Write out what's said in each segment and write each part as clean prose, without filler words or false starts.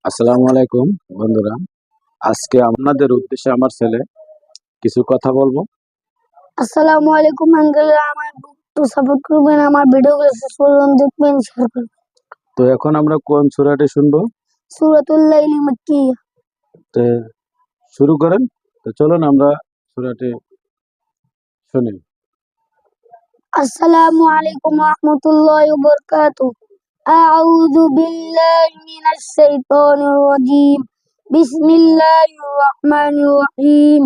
আসসালামু আলাইকুম বন্ধুরা। আজকে আপনাদের উদ্দেশ্যে আমার ছেলে কিছু কথা বলবো। আসসালামু আলাইকুম আঙ্কেল, আমার একটু সাপোর্ট করবেন, আমার ভিডিওগুলো শেষ পর্যন্ত দেখবেন, শেয়ার করবেন। তো এখন আমরা কোন সূরাটি শুনবো? সূরাতুল লাইলি মাক্কিয়া। তো শুরু করেন। তো চলুন আমরা সূরাটি শুনি। আসসালামু আলাইকুম ওয়া রাহমাতুল্লাহি ওয়া বারাকাতুহু। আউযু বিল্লাহি মিনাশ শাইতানির রাজীম। বিসমিল্লাহির রাহমানির রাহিম।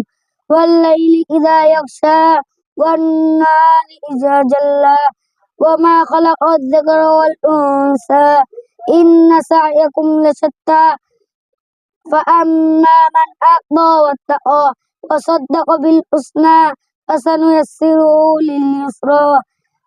ওয়াল লাইলি ইযা ইয়াগশা ওয়ান নাহারি ইযা জাল্লা ওয়া মা খালাকাদ যাকারা ওয়াল উনসা ইন্না সা'য়াকুম লাশাত্তা فأما من أعطى واتقى وصدق بالحسنى فسنيسره لليسرى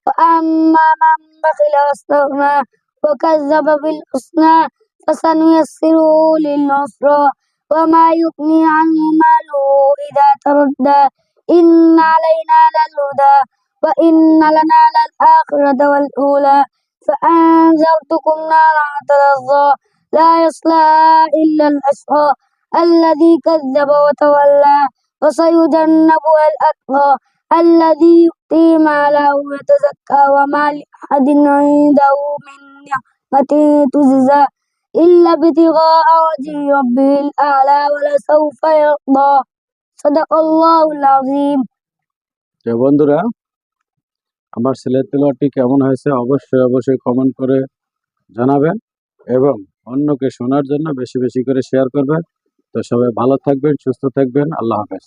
وأما من بخل واستغنى وكذب بالحسنى فسنيسره للعسرى وما يغني عنه ماله إذا تردى إن علينا للهدى وإن لنا للآخرة والأولى فأنذرتكم نارا تلظى لا يصلىها إلا الأشقى الذي كذب وتولى وسيجنبها الأتقى الذي يؤتي ماله يتزكى وما لأحد عنده من نعمة تجزى إلا ابتغاء وجه ربه الأعلى ولسوف يرضى صدق الله العظيم। তো বন্ধুরা, আমার ছেলের তেলাওয়াতটি কেমন হয়েছে অবশ্যই অবশ্যই কমেন্ট করে জানাবেন এবং অন্যকে শোনার জন্য বেশি বেশি করে শেয়ার করবেন। তো সবাই ভালো থাকবেন, সুস্থ থাকবেন। আল্লাহ হাফেজ।